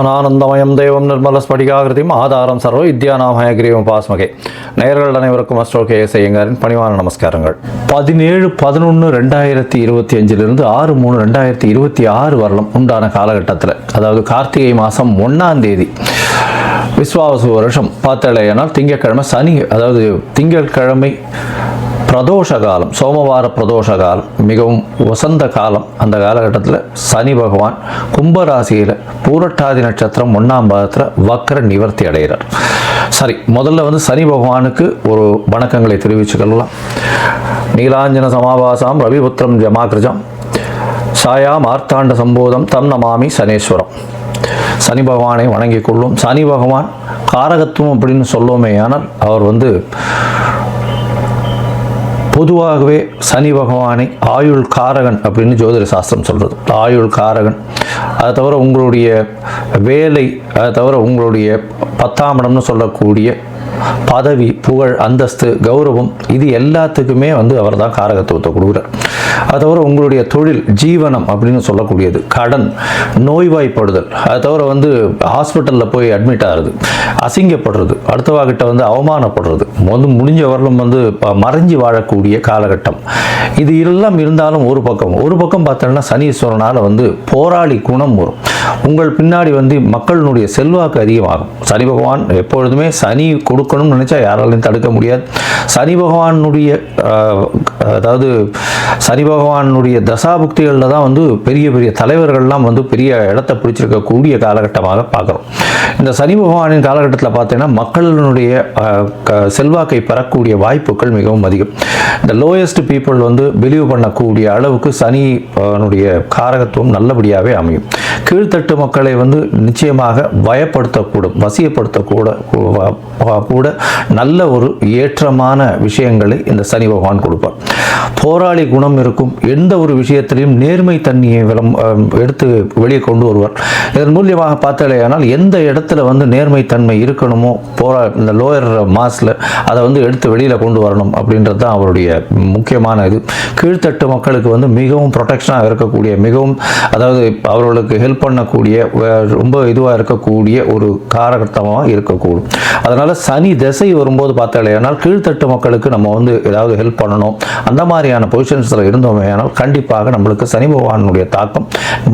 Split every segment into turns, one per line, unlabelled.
ஞானானந்தமயம் தெய்வம் நிர்மலஸ்படிகாகிருதியும் ஆதாரம் சர்வ வித்யாநாமய கிரீவம் பாஸ்மகே. நேயர்கள் அனைவருக்கும் அஸ்ட்ரோ கேஎஸ் ஐயங்காரின் பணிவான நமஸ்காரங்கள். 17/11/2025 6/3/2026 வரலாம் உண்டான காலகட்டத்தில், அதாவது கார்த்திகை மாதம் 1ஆம் தேதி விஸ்வாவசு வருஷம் பார்த்தலையானால் திங்கட்கிழமை சனி, அதாவது திங்கட்கிழமை பிரதோஷ காலம், சோமவார பிரதோஷ காலம், மிகவும் வசந்த காலம். அந்த காலகட்டத்தில் சனி பகவான் கும்பராசியில் பூரட்டாதி நட்சத்திரம் 1ஆம் பாதத்தில் வக்ர நிவர்த்தி அடைகிறார். சரி, முதல்ல சனி பகவானுக்கு ஒரு வணக்கங்களை தெரிவிச்சுக்கலாம். நீலாஞ்சன சமாபாசாம் ரவிபுத்திரம் ஜமாகிருஜம் சாயா மார்த்தாண்ட சம்போதம் தம் நமாமி சனேஸ்வரம். சனி பகவானை வணங்கிக் கொள்ளும். சனி பகவான் காரகத்துவம் அப்படின்னு சொல்லுவோமே, ஆனால் அவர் பொதுவாகவே சனி பகவானை ஆயுள் காரகன் அப்படின்னு ஜோதிட சாஸ்திரம் சொல்கிறது. ஆயுள் காரகன், அதை தவிர உங்களுடைய வேலை, அதை தவிர உங்களுடைய 10ஆம் இடம்னு சொல்லக்கூடிய பதவி, புகழ், அந்தஸ்து, கௌரவம், இது எல்லாத்துக்குமே அவர் தான் காரகத்துவத்தை கொடுக்குறார். அது தவிர உங்களுடைய தொழில், ஜீவனம் அப்படின்னு சொல்லக்கூடியது, கடன், நோய்வாய்ப்படுதல், அது தவிர ஹாஸ்பிட்டலில் போய் அட்மிட் ஆகிறது, அசிங்கப்படுறது, அடுத்தவாகிட்ட அவமானப்படுறது, முடிஞ்ச வரலும் மறைஞ்சி வாழக்கூடிய காலகட்டம். இது எல்லாம் இருந்தாலும் ஒரு பக்கம் பார்த்தோம்னா சனீஸ்வரனால் போராளி குணம் வரும். உங்கள் பின்னாடி மக்களினுடைய செல்வாக்கு அதிகமாகும். சனி பகவான் எப்பொழுதுமே சனி கொடுக்கணும்னு நினைச்சா யாராலையும் தடுக்க முடியாது. சனி பகவானுடைய அதாவது சனி பகவானுடைய தசாபுக்திகளில் தான் பெரிய பெரிய தலைவர்கள்லாம் பெரிய இடத்தை பிடிச்சிருக்கக்கூடிய காலகட்டமாக பார்க்குறோம். இந்த சனி பகவானின் காலகட்டத்தில் பார்த்தீங்கன்னா மக்களினுடைய செல்வாக்கை பெறக்கூடிய வாய்ப்புகள் மிகவும் அதிகம். இந்த லோயஸ்ட் பீப்புள் பிலீவ் பண்ணக்கூடிய அளவுக்கு சனினுடைய காரகத்துவம் நல்லபடியாகவே அமையும். கீழ்த்தட்டு மக்களை நிச்சயமாக பயப்படுத்தக்கூடும், வசியப்படுத்தக்கூட நல்ல ஒரு ஏற்றமான விஷயங்களை இந்த சனி பகவான் கொடுப்பார். போராளி குணம் இருக்கும். எந்த ஒரு விஷயத்திலையும் நேர்மை தன்மையை எடுத்து வெளியே கொண்டு வருவார். இதன் மூலியமாக பார்த்தாலேயானால் எந்த இடத்துல நேர்மை தன்மை இருக்கணுமோ இந்த லோயர் மாஸில் அதை எடுத்து வெளியில் கொண்டு வரணும் அப்படின்றது தான் அவருடைய முக்கியமான இது. கீழ்த்தட்டு மக்களுக்கு மிகவும் ப்ரொடெக்ஷனாக இருக்கக்கூடிய, மிகவும் அதாவது அவர்களுக்கு ஹெல்ப் பண்ணக்கூடிய, ரொம்ப இதுவாக இருக்கக்கூடிய ஒரு காரகட்டமாக இருக்கக்கூடும். அதனால் சனி திசை வரும்போது பார்த்தாலேயானால் கீழ்த்தட்டு மக்களுக்கு நம்ம ஏதாவது ஹெல்ப் பண்ணணும், அந்த மாதிரியான பொசிஷன்ஸில் இருந்தோமே ஆனால் கண்டிப்பாக நம்மளுக்கு சனி பகவானுடைய தாக்கம்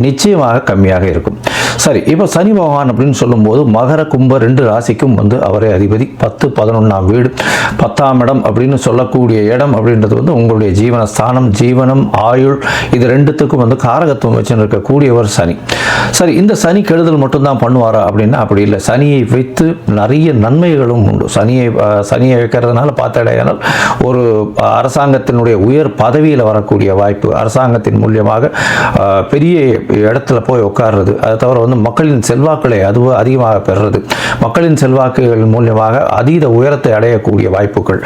நிச்சயமாக கம்மியாக இருக்கும். சரி, இப்போ சனி பகவான் அப்படின்னு சொல்லும்போது மகர கும்ப 2 ராசிக்கும் அவரே அதிபதி. 10, 11ஆம் வீடு, 10ஆம் இடம் அப்படின்னு சொல்லக்கூடிய இடம் அப்படின்றது உங்களுடைய ஜீவனஸ்தானம், ஜீவனம், ஆயுள், இது ரெண்டுத்துக்கும் காரகத்துவம் வச்சு இருக்கக்கூடியவர் சனி. சரி, இந்த சனி கெடுதல் மட்டும்தான் பண்ணுவாரா அப்படின்னா அப்படி இல்லை. சனியை வைத்து நிறைய நன்மைகளும் உண்டு. சனியை வைக்கிறதுனால பார்த்தாலேயானால் ஒரு அரசாங்கத்தினுடைய உயர் பதவியில் வரக்கூடிய வாய்ப்பு, அரசாங்கத்தின் மூலியமாக பெரிய இடத்துல போய் உட்கார்றது, அதை தவிர மக்களின் செல்வாக்களை அதிகமாக பெறுறது, மக்களின் செல்வாக்குகள் மூலியமாக அதீத உயரத்தை அடையக்கூடிய வாய்ப்புகள்,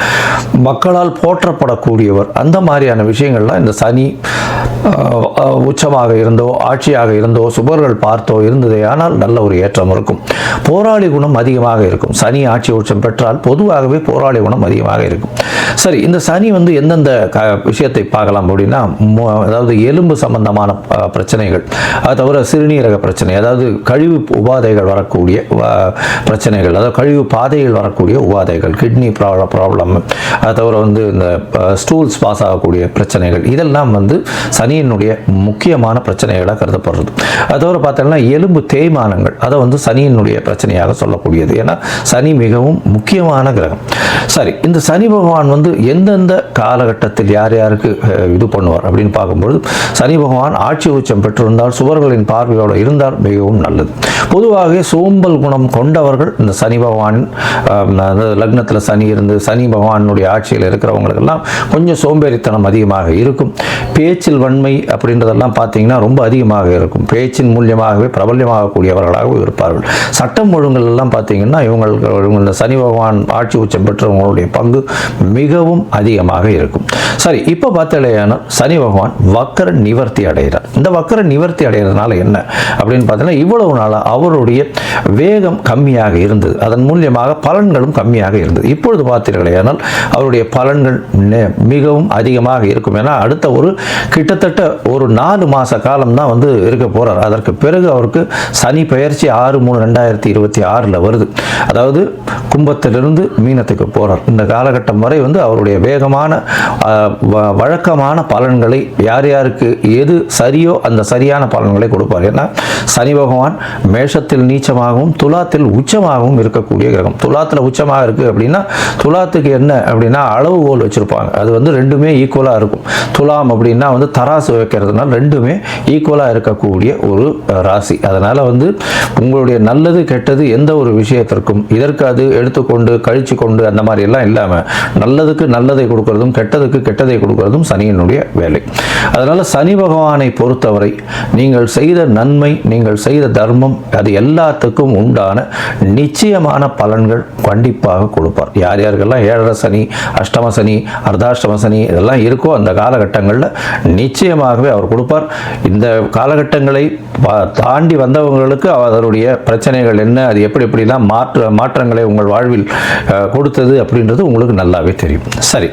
மக்களால் போற்றப்படக்கூடியவர், அந்த மாதிரியான விஷயங்கள்லாம் இந்த சனி உச்சமாக இருந்தோ, ஆட்சியாக இருந்தோ, சுபர்கள் பார்த்தோ இருந்ததே ஆனால் நல்ல ஒரு ஏற்றம் இருக்கும். போராளி குணம் அதிகமாக இருக்கும். சனி ஆட்சி உச்சம் பெற்றால் பொதுவாகவே போராளி குணம் அதிகமாக இருக்கும். சரி, இந்த சனி எந்தெந்த விஷயத்தை பார்க்கலாம் அப்படின்னா, அதாவது எலும்பு சம்பந்தமான பிரச்சனைகள், அது தவிர சிறுநீரக பிரச்சனை, அதாவது கழிவு உபாதைகள் வரக்கூடிய பிரச்சனைகள், அதாவது கழிவு பாதைகள் வரக்கூடிய உபாதைகள், கிட்னி ப்ராப்ளம், அது தவிர இந்த ஸ்டூல்ஸ் பாஸ் ஆகக்கூடிய பிரச்சனைகள், இதெல்லாம் சனியினுடைய முக்கியமான பிரச்சனைகளாக கருதப்படுறது. அது தவிர பார்த்தோம்னா எலும்பு தேய்மானங்கள், அதை சனியினுடைய பிரச்சனையாக சொல்லக்கூடியது. ஏன்னா சனி மிகவும் முக்கியமான கிரகம். சரி, இந்த சனி பகவான் எந்தெந்த காலகட்டத்தில் யார் யாருக்கு இது பண்ணுவார் அப்படின்னு பார்க்கும்பொழுது, சனி பகவான் ஆட்சி உச்சம் பெற்றிருந்தால், சுவர்களின் பார்வையோடு இருந்தால் மிகவும் நல்லது. பொதுவாகவே சோம்பல் குணம் கொண்டவர்கள் இந்த சனி பகவானின் லக்னத்தில் சனி இருந்து சனி பகவானுடைய ஆட்சியில் இருக்கிறவங்களுக்கெல்லாம் கொஞ்சம் சோம்பேறித்தனம் அதிகமாக இருக்கும். பேச்சில் வன்மை அப்படின்றதெல்லாம் பார்த்தீங்கன்னா ரொம்ப அதிகமாக இருக்கும். பேச்சின் மூலியமாகவே பிரபல்யமாகக்கூடியவர்களாக இருப்பார்கள். சட்டம் ஒழுங்குகள் எல்லாம் பார்த்தீங்கன்னா இந்த சனி பகவான் ஆட்சி உச்சம் பெற்றவங்களுடைய பங்கு மிகவும் அதிகமாக இருக்கும். சரி, இப்போ பார்த்தாலேயானால் சனி பகவான் வக்கர நிவர்த்தி அடைகிறார். இந்த வக்கர நிவர்த்தி அடைகிறதுனால என்ன அப்படின்னு பார்த்தீங்கன்னா, இவ்வளவு நாளாக அவருடைய வேகம் கம்மியாக இருந்தது, அதன் மூலியமாக பலன்களும் கம்மியாக இருந்தது. இப்பொழுது பார்த்தீர்களேயானால் அவருடைய பலன்கள் மிகவும் அதிகமாக இருக்கும். ஏன்னா அடுத்த ஒரு கிட்டத்தட்ட கிட்டத்தட்ட ஒரு 4 மாத காலம் தான் வந்து இருக்க போகிறார். அதற்கு பிறகு அவருக்கு சனி பெயர்ச்சி 6/3/2026 வருது. அதாவது கும்பத்திலிருந்து மீனத்துக்கு போகிறார். இந்த காலகட்டம் வரை வந்து அவருடைய வேகமான வழக்கமான பலன்களை யார் யாருக்கு எது சரியோ அந்த சரியான பலன்களை கொடுப்பார். ஏன்னா சனி பகவான் மேஷத்தில் நீச்சமாகவும் துலாத்தில் உச்சமாகவும் இருக்கக்கூடிய கிரகம். துலாத்தில் உச்சமாக இருக்குது அப்படின்னா துலாத்துக்கு என்ன அப்படின்னா அளவுகோல் வச்சுருப்பாங்க. அது வந்து ரெண்டுமே ஈக்குவலாக இருக்கும். துலாம் அப்படின்னா வந்து தராசு வைக்கிறதுனால ரெண்டுமே ஈக்குவலாக இருக்கக்கூடிய ஒரு ராசி. அதனால் வந்து உங்களுடைய நல்லது கெட்டது எந்த ஒரு விஷயத்திற்கும் இதற்கு அது எடுத்துக்கொண்டு கழிச்சு கொண்டு அந்த மாதிரி எல்லாம் இல்லாமல் நல்லதுக்கு நல்லதை கொடுக்கறதும் கெட்டதுக்கு கெட்டதை கொடுக்கறதும் சனியினுடைய வேலை. அதனால் சனி பகவானை பொறுத்தவரை நீங்கள் செய்த நன்மை, நீங்கள் செய்த தர்மம், அது எல்லாத்துக்கும் உண்டான நிச்சயமான பலன்கள் கண்டிப்பாக கொடுப்பார். யார் யாருக்கெல்லாம் 7.5 சனி, அஷ்டம சனி, அர்த்தாஷ்டம சனி இதெல்லாம் இருக்கோ அந்த காலகட்டங்களில் நிச்சயமாகவே அவர் கொடுப்பார். இந்த காலகட்டங்களை தாண்டி வந்தவங்களுக்கு அதனுடைய பிரச்சனைகள் என்ன, அது எப்படி எப்படிலாம் மாற்றங்களை உங்கள் வாழ்வில் கொடுத்தது அப்படின்றது உங்களுக்கு நல்லாவே தெரியும். சரி,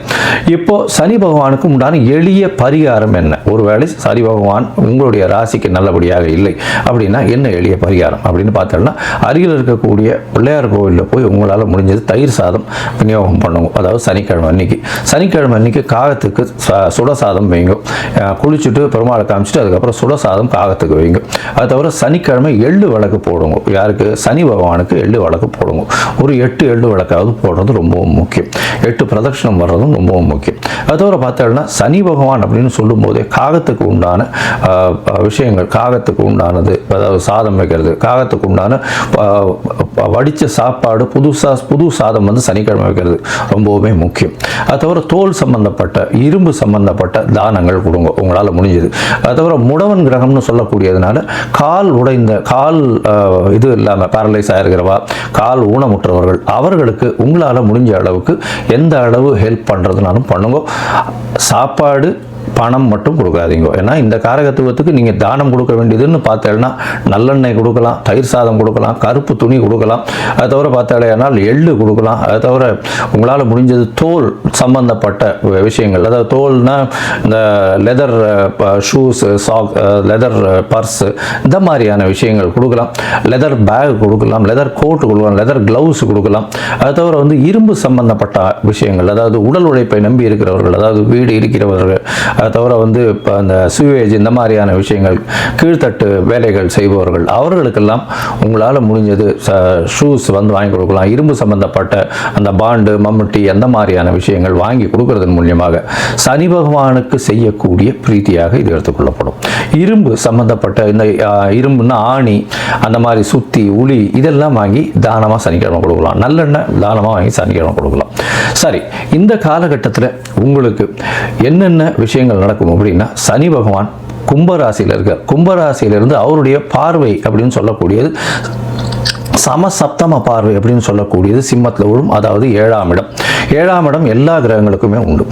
இப்போ சனி பகவானுக்கு உண்டான எளிய பரிகாரம் என்ன? ஒருவேளை சனி பகவான் உங்களுடைய ராசிக்கு நல்லபடியாக இல்லை அப்படின்னா என்ன எளிய பரிகாரம் அப்படின்னு பார்த்தோம்னா, அருகில் இருக்கக்கூடிய பிள்ளையார் கோவிலில் போய் உங்களால் முடிஞ்சது தயிர் சாதம் விநியோகம் பண்ணுங்க. அதாவது சனிக்கிழமை அன்னைக்கு காகத்துக்கு சுடசாதம் வைங்க. குளிச்சுட்டு பெருமாளை காமிச்சிட்டு அதுக்கப்புறம் சுடசாதம் காகத்துக்கு வைங்க. அது தவிர சனிக்கிழமை எள்ளு விளக்கு போடுங்க. யாருக்கு? சனி பகவானுக்கு எள்ளு விளக்கு போடுங்க. ஒரு 8 எள்ளு விளக்காவது போடுறது ரொம்பவும் முக்கியம். 8 பிரதட்சணம் வர்றதும் ரொம்பவும் முக்கியம். அது தவிர பார்த்தோம்னா சனி பகவான் அப்படின்னு சொல்லும் போதே காகத்துக்கு உண்டான விஷயங்கள், காகத்துக்கு உண்டானது, அதாவது சாதம் வைக்கிறது, காகத்துக்கு உண்டான வடித்த சாப்பாடு, புது சாதம் வந்து சனிக்கிழமை வைக்கிறது ரொம்பவுமே முக்கியம். அது தவிர தோல் சம்பந்தப்பட்ட, இரும்பு சம்பந்தப்பட்ட தானங்கள் கொடுங்க உங்களால் முடிஞ்சது. அது தவிர முடவன் கிரகம்னு சொல்லக்கூடியதுனால கால் உடைந்த, கால் இது இல்லாமல் பேரலைஸ் ஆகிருக்கிறவா, கால் ஊனமுற்றவர்கள், அவர்களுக்கு உங்களால் முடிஞ்ச அளவுக்கு எந்த அளவு ஹெல்ப் பண்ணுறதுனாலும் பண்ணுங்க. சாப்பாடு பணம் மட்டும் கொடுக்காதீங்க. ஏன்னா இந்த காரகத்துவத்துக்கு நீங்கள் தானம் கொடுக்க வேண்டியதுன்னு பார்த்தேன்னா நல்லெண்ணெய் கொடுக்கலாம், தயிர் சாதம் கொடுக்கலாம், கருப்பு துணி கொடுக்கலாம். அதை தவிர பார்த்தாலேனால் எள்ளு கொடுக்கலாம். அதை தவிர உங்களால் முடிஞ்சது தோல் சம்பந்தப்பட்ட விஷயங்கள், அதாவது தோல்னா இந்த leather shoes, sock, leather purse, இந்த மாதிரியான விஷயங்கள் கொடுக்கலாம். லெதர் பேக் கொடுக்கலாம், லெதர் கோட் கொடுக்கலாம், லெதர் க்ளவுஸ் கொடுக்கலாம். அதை தவிர வந்து இரும்பு சம்பந்தப்பட்ட விஷயங்கள், அதாவது உடல் உழைப்பை நம்பி இருக்கிறவர்கள், அதாவது வீடு இருக்கிறவர்கள், அதை தவிர வந்து இப்போ அந்த சுவேஜ், இந்த மாதிரியான விஷயங்கள், கீழ்த்தட்டு வேலைகள் செய்பவர்கள், அவர்களுக்கெல்லாம் உங்களால் முடிஞ்சது ஷூஸ் வந்து வாங்கி கொடுக்கலாம். இரும்பு சம்பந்தப்பட்ட அந்த பாண்டு, மம்முட்டி, அந்த மாதிரியான விஷயங்கள் வாங்கி கொடுக்கறதன் மூலியமாக சனி பகவானுக்கு செய்யக்கூடிய பிரீத்தியாக இது எடுத்துக்கொள்ளப்படும். இரும்பு சம்பந்தப்பட்ட இந்த இரும்புன்னா ஆணி, அந்த மாதிரி சுத்தி, உளி, இதெல்லாம் வாங்கி தானமாக சனிக்கிழமை கொடுக்கலாம். நல்லெண்ணெய் தானமாக வாங்கி சனிக்கிழமை கொடுக்கலாம். சரி, இந்த காலகட்டத்தில் உங்களுக்கு என்னென்ன விஷயங்கள் நடக்கும் அப்படின்னா, சனி பகவான் கும்பராசியில் இருக்கார். கும்பராசியிலிருந்து அவருடைய பார்வை அப்படின்னு சொல்லக்கூடியது சமசப்தம பார்வை அப்படின்னு சொல்லக்கூடியது சிம்மத்தில் விழும். அதாவது 7ஆம் இடம். 7ஆம் இடம் எல்லா கிரகங்களுக்குமே உண்டு.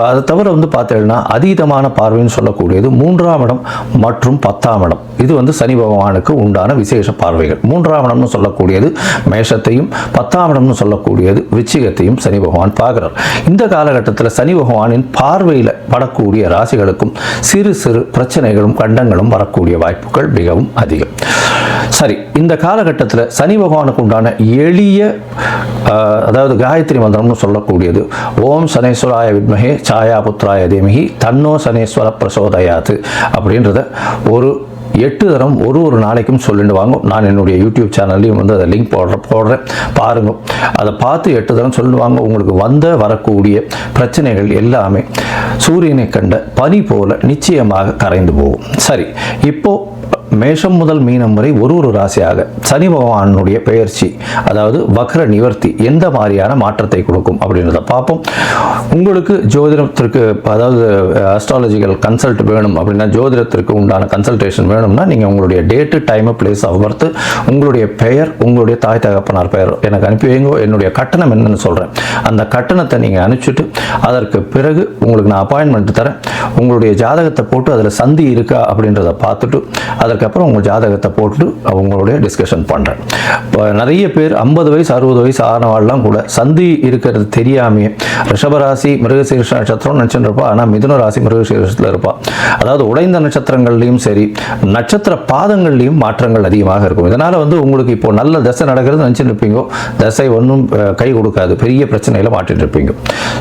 அதை தவிர வந்து பார்த்தீங்கன்னா அதீதமான பார்வைன்னு சொல்லக்கூடியது 3ஆம் இடம் மற்றும் 10ஆம் இடம். இது வந்து சனி பகவானுக்கு உண்டான விசேஷ பார்வைகள். 3ஆம் இடம்னு சொல்லக்கூடியது மேஷத்தையும், 10ஆம் இடம்னு சொல்லக்கூடியது விருச்சிகத்தையும் சனி பகவான் பார்க்கிறார். இந்த காலகட்டத்தில் சனி பகவானின் பார்வையில் படக்கூடிய ராசிகளுக்கும் சிறு சிறு பிரச்சனைகளும் கண்டங்களும் வரக்கூடிய வாய்ப்புகள் மிகவும் அதிகம். சரி, இந்த காலகட்டத்தில் சனி பகவானுக்கு உண்டான எளிய, அதாவது காயத்ரி மந்திரம்னு சொல்லக்கூடியது ஓம் சனேஸ்வராய வித்மஹே சாயா புத்ராய தீமஹி தன்னோ சனேஸ்வர பிரசோதயாத்து அப்படின்றத ஒரு 8 தரம் ஒரு நாளைக்கும் சொல்லிட்டு வாங்க. நான் என்னுடைய யூடியூப் சேனல்லையும் வந்து அதை லிங்க் போடுறேன், பாருங்க. அதை பார்த்து 8 தரம் சொல்லிட்டு வாங்க. உங்களுக்கு வரக்கூடிய பிரச்சனைகள் எல்லாமே சூரியனை கண்ட பனி போல நிச்சயமாக கரைந்து போகும். சரி, இப்போ மேஷம் முதல் மீனம் வரை ஒரு ராசியாக சனி பகவானுடைய பெயர்ச்சி, அதாவது வக்ர நிவர்த்தி எந்த மாதிரியான மாற்றத்தை கொடுக்கும் அப்படின்றத பார்ப்போம். உங்களுக்கு ஜோதிடத்திற்கு, அதாவது அஸ்ட்ராலஜிக்கல் கன்சல்ட் வேணும் அப்படின்னா, ஜோதிடத்திற்கு உண்டான கன்சல்டேஷன் வேணும்னா நீங்கள் உங்களுடைய date, time, place of birth, உங்களுடைய பெயர், உங்களுடைய தாய் தகப்பனார் பெயர் எனக்கு அனுப்பி வைங்க. என்னுடைய கட்டணம் என்னன்னு சொல்கிறேன். அந்த கட்டணத்தை நீங்கள் அனுப்பிச்சுட்டு அதற்கு பிறகு உங்களுக்கு நான் அப்பாயின்மெண்ட் தரேன். உங்களுடைய ஜாதகத்தை போட்டு அதில் சந்தி இருக்கா அப்படின்றத பார்த்துட்டு அதற்கு அதுக்கப்புறம் உங்கள் ஜாதகத்தை போட்டு அவங்களுடைய டிஸ்கஷன் பண்ணுறேன். இப்போ நிறைய பேர் 50 வயசு 60 வயசு ஆனவாள்லாம் கூட சந்தி இருக்கிறது தெரியாமையே ரிஷபராசி மிருகசீரிஷ நட்சத்திரம் நினச்சிட்டு இருப்பா, ஆனால் மிதுன ராசி மிருகசீரிஷத்தில் இருப்பா. அதாவது உடைந்த நட்சத்திரங்கள்லையும் சரி நட்சத்திர பாதங்கள்லையும் மாற்றங்கள் அதிகமாக இருக்கும். இதனால் வந்து உங்களுக்கு இப்போ நல்ல தசை நடக்கிறது நினச்சிட்டு இருப்பீங்க, தசை ஒன்றும் கை கொடுக்காது, பெரிய பிரச்சனையில் மாட்டிட்டு இருப்பீங்க.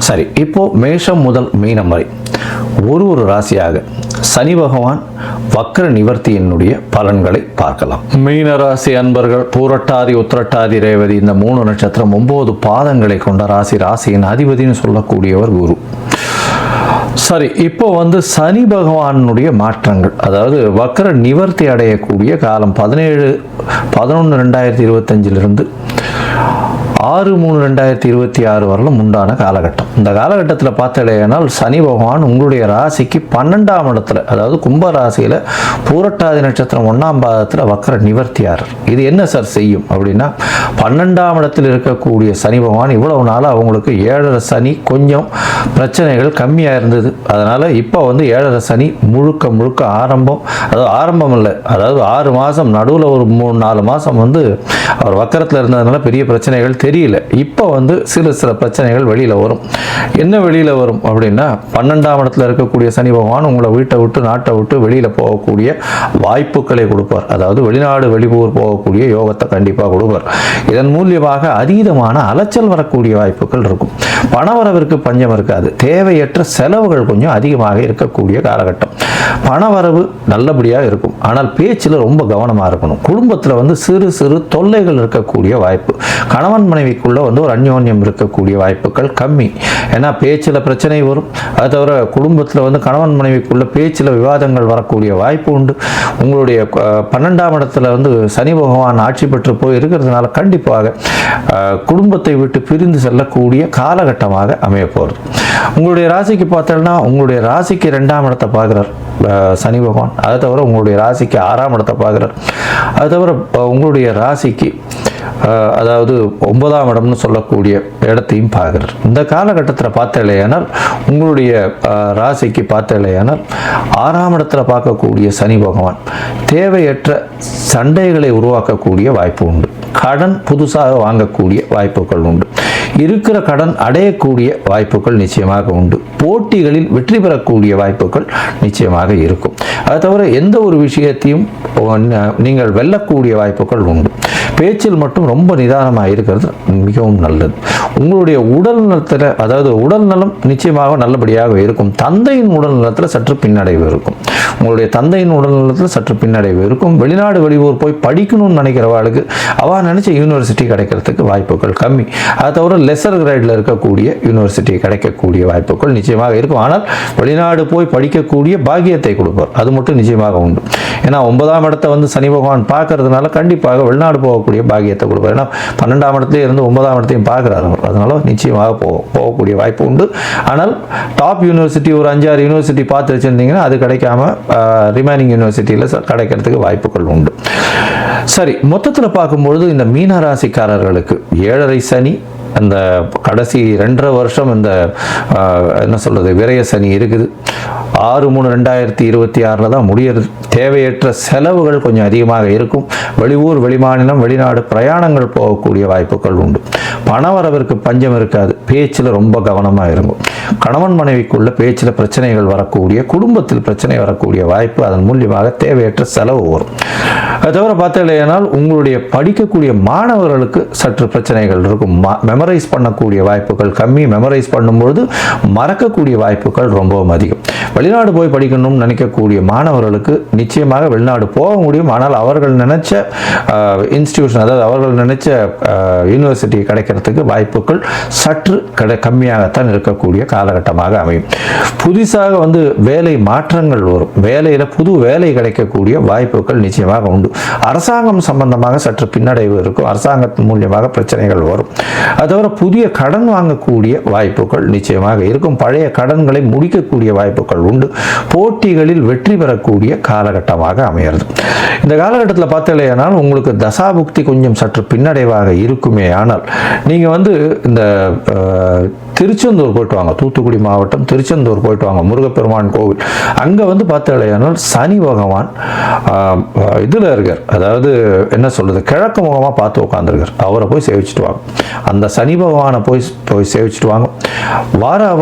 சரி, இப்போ மேஷம் முதல் மீனம் வரை ஒரு ராசியாக சனி பகவான் வக்ர நிவர்த்தியினுடைய பலன்களை பார்க்கலாம். மீன ராசி அன்பர்கள் பூரட்டாதி உத்திரட்டாதி ரேவதி இந்த 3 நட்சத்திரம் 9 பாதங்களை கொண்ட ராசியின் அதிபதினு சொல்லக்கூடியவர் குரு. சரி, இப்போ வந்து சனி பகவானுடைய மாற்றங்கள், அதாவது வக்ர நிவர்த்தி அடையக்கூடிய காலம் 17/11/2025 6/3/2026 வரலும் உண்டான காலகட்டம். இந்த காலகட்டத்தில் பார்த்தீங்கன்னா சனி பகவான் உங்களுடைய ராசிக்கு 12ஆம் இடத்துல, அதாவது கும்ப ராசியில் பூரட்டாதி நட்சத்திரம் 1ஆம் பாதத்தில் வக்ர நிவர்த்தியாளர். இது என்ன சார் செய்யும் அப்படின்னா, 12ஆம் இடத்தில் இருக்கக்கூடிய சனி பகவான் இவ்வளவு நாள் அவங்களுக்கு 7.5 சனி கொஞ்சம் பிரச்சனைகள் கம்மியாக இருந்தது. அதனால் இப்போ வந்து 7.5 சனி முழுக்க ஆரம்பம், அதாவது ஆரம்பம் இல்லை, அதாவது 6 மாதம் நடுவில் ஒரு 3-4 மாதம் வந்து அவர் வக்கரத்தில் இருந்ததுனால பெரிய பிரச்சனைகள் தெரியல. இப்போ வந்து சில பிரச்சனைகள் வெளியில் வரும். என்ன வெளியில் வரும் அப்படின்னா, 12ஆம் இடத்துல இருக்கக்கூடிய சனி பகவான் உங்களை வீட்டை விட்டு நாட்டை விட்டு வெளியில் போகக்கூடிய வாய்ப்புகளை கொடுப்பார். அதாவது வெளிநாடு வெளியூர் போகக்கூடிய யோகத்தை கண்டிப்பாக கொடுப்பார். இதன் மூலியமாக அதீதமான அலைச்சல் வரக்கூடிய வாய்ப்புகள் இருக்கும். பணவரவிற்கு பஞ்சம் இருக்காது. தேவையற்ற செலவுகள் கொஞ்சம் அதிகமாக இருக்கக்கூடிய காலகட்டம். பணவரவு நல்லபடியாக இருக்கும், ஆனால் பேச்சில் ரொம்ப கவனமாக இருக்கணும். குடும்பத்தில் வந்து சிறு தொல்லைகள் இருக்கக்கூடிய வாய்ப்பு. கணவன் மனைவிக்குள்ள வந்து ஒரு அந்யோன்யம் இருக்கக்கூடிய வாய்ப்புகள் கம்மி. ஏன்னா பேச்சில் பிரச்சனை வரும். அது தவிர குடும்பத்தில் வந்து கணவன் மனைவிக்குள்ள பேச்சில் விவாதங்கள் வரக்கூடிய வாய்ப்பு உண்டு. உங்களுடைய 12ஆம் இடத்துல வந்து சனி பகவான் ஆட்சி பெற்று போய் இருக்கிறதுனால கண்டிப்பாக குடும்பத்தை விட்டு பிரிந்து செல்லக்கூடிய காலகட்டமாக அமைய போகிறது. உங்களுடைய ராசிக்கு பார்த்தோம்னா உங்களுடைய ராசிக்கு 2ஆம் இடத்தை பார்க்குறார் சனி பகவான். அது தவிர உங்களுடைய ராசிக்கு 6ஆம் இடத்தை பார்க்குறார். அது தவிர உங்களுடைய ராசிக்கு அதாவது 9ஆம் இடம்னு சொல்லக்கூடிய இடத்தையும் பார்க்குறார். இந்த காலகட்டத்தில் பார்த்தேனால் உங்களுடைய ராசிக்கு பார்த்தேனால் 6ஆம் இடத்துல பார்க்கக்கூடிய சனி பகவான் தேவையற்ற சண்டைகளை உருவாக்கக்கூடிய வாய்ப்பு உண்டு. கடன் புதுசாக வாங்கக்கூடிய வாய்ப்புகள் உண்டு. இருக்கிற கடன் அடையக்கூடிய வாய்ப்புகள் நிச்சயமாக உண்டு. போட்டிகளில் வெற்றி பெறக்கூடிய வாய்ப்புகள் நிச்சயமாக இருக்கும். அது தவிர எந்த ஒரு விஷயத்தையும் நீங்கள் வெல்லக்கூடிய வாய்ப்புகள் உண்டு. பேச்சில் மட்டும் ரொம்ப நிதானமாக இருக்கிறது மிகவும் நல்லது. உங்களுடைய உடல் நலத்தில், அதாவது உடல் நலம் நிச்சயமாக நல்லபடியாக இருக்கும். தந்தையின் உடல் நலத்தில் சற்று பின்னடைவு இருக்கும். உங்களுடைய தந்தையின் உடல் நலத்தில் சற்று பின்னடைவு இருக்கும். வெளிநாடு வெளியூர் போய் படிக்கணும்னு நினைக்கிறவாளுக்கு அவள் நினைச்ச யூனிவர்சிட்டி கிடைக்கிறதுக்கு வாய்ப்புகள் கம்மி. அது தவிர லெசர் கிரேடில் இருக்கக்கூடிய யூனிவர்சிட்டி கிடைக்கக்கூடிய வாய்ப்புகள் நிச்சயமாக இருக்கும். ஆனால் வெளிநாடு போய் படிக்கக்கூடிய பாக்கியத்தை கொடுப்பார், அது மட்டும் நிச்சயமாக உண்டு. ஏன்னா 9ஆம் இடத்தை வந்து சனி பகவான் பார்க்கறதுனால கண்டிப்பாக வெளிநாடு போகக்கூடிய பாக்கியத்தை கொடுப்பார். ஏன்னா 12ஆம் இடத்துல இருந்து 9ஆம் இடத்தையும் பார்க்குறாரு அவர். அதனால நிச்சயமாக போகக்கூடிய வாய்ப்பு உண்டு. ஆனால் டாப் யூனிவர்சிட்டி ஒரு 5-6 யூனிவர்சிட்டி பார்த்து வச்சுருந்தீங்கன்னா அது கிடைக்காம ரிமைனிங் யூனிவர்சிட்டியில் கிடைக்கிறதுக்கு வாய்ப்புகள் உண்டு. சரி, மொத்தத்தில் பார்க்கும்பொழுது இந்த மீன ராசிக்காரர்களுக்கு 7.5 சனி, அந்த கடைசி 2.5 வருஷம் இந்த என்ன சொல்கிறது விரய சனி இருக்குது. 6/3/2026 தான் முடியறது. தேவையற்ற செலவுகள் கொஞ்சம் அதிகமாக இருக்கும். வெளியூர் வெளிமாநிலம் வெளிநாடு பிரயாணங்கள் போகக்கூடிய வாய்ப்புகள் உண்டு. பணவரவிற்கு பஞ்சம் இருக்காது. பேச்சில் ரொம்ப கவனமாக இருக்கும். கணவன் மனைவிக்குள்ள பேச்சில் பிரச்சனைகள் வரக்கூடிய, குடும்பத்தில் பிரச்சனை வரக்கூடிய வாய்ப்பு, அதன் மூலியமாக தேவையற்ற செலவு வரும். அது தவிர பார்த்தீங்கன்னா உங்களுடைய படிக்கக்கூடிய மாணவர்களுக்கு சற்று பிரச்சனைகள் இருக்கும். மெமரைஸ் பண்ணக்கூடிய வாய்ப்புகள் கம்மி. மெமரைஸ் பண்ணும்பொழுது மறக்கக்கூடிய வாய்ப்புகள் ரொம்பவும் அதிகம். வெளிநாடு போய் படிக்கணும்னு நினைக்கக்கூடிய மாணவர்களுக்கு நிச்சயமாக வெளிநாடு போக முடியும். ஆனால் அவர்கள் நினைச்ச இன்ஸ்டிடியூஷன், அதாவது அவர்கள் நினைச்ச யூனிவர்சிட்டி கிடைக்கிறதுக்கு வாய்ப்புகள் சற்று கம்மியாகத்தான் இருக்கக்கூடிய காலகட்டமாக அமையும். புதுசாக வந்து வேலை மாற்றங்கள் வரும். வேலையில் புது வேலை கிடைக்கக்கூடிய வாய்ப்புகள் நிச்சயமாக உண்டு. அரசாங்கம் சம்பந்தமாக சற்று பின்னடைவு இருக்கும். அரசாங்கத்தின் மூலியமாக பிரச்சனைகள் வரும். அது தவிர புதிய கடன் வாங்கக்கூடிய வாய்ப்புகள் நிச்சயமாக இருக்கும். பழைய கடன்களை முடிக்கக்கூடிய வாய்ப்புகள் உண்டு. போட்டிகளில் வெற்றி பெறக்கூடிய காலகட்டமாக அமைகிறது. இந்த காலகட்டத்தில் பார்த்தீங்கன்னா உங்களுக்கு தசாபுக்தி கொஞ்சம் சற்று பின்னடைவாக இருக்குமே. ஆனால் நீங்கள் வந்து இந்த திருச்செந்தூர் போயிட்டு வாங்க, தூத்துக்குடி மாவட்டம் திருச்செந்தூர் போயிட்டு வாங்க, முருகப்பெருமான் கோவில். அங்கே வந்து பார்த்தீங்கன்னா சனி பகவான் இதில் இருக்கார், அதாவது என்ன சொல்றது, கிழக்கு முகமாக பார்த்து உட்காந்துருக்கார். அவரை போய் சேவிச்சுட்டு வாங்க. அந்த சனி பகவானை போய் சேவிச்சுட்டு வாங்க.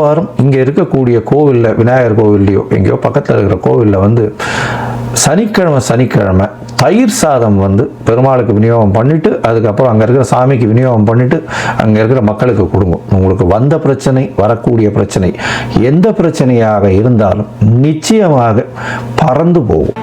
வாரம் இங்கே இருக்கக்கூடிய கோவிலில், விநாயகர் கோவில்லையோ எங்கேயோ பக்கத்தில் இருக்கிற கோவிலில் வந்து சனிக்கிழமை தயிர் சாதம் வந்து பெருமாளுக்கு விநியோகம் பண்ணிட்டு, அதுக்கப்புறம் அங்கே இருக்கிற சாமிக்கு விநியோகம் பண்ணிட்டு அங்கே இருக்கிற மக்களுக்கு கொடுங்க. உங்களுக்கு வந்த பிரச்சனை, வரக்கூடிய பிரச்சனை, எந்த பிரச்சனையாக இருந்தாலும் நிச்சயமாக பறந்து போகும்.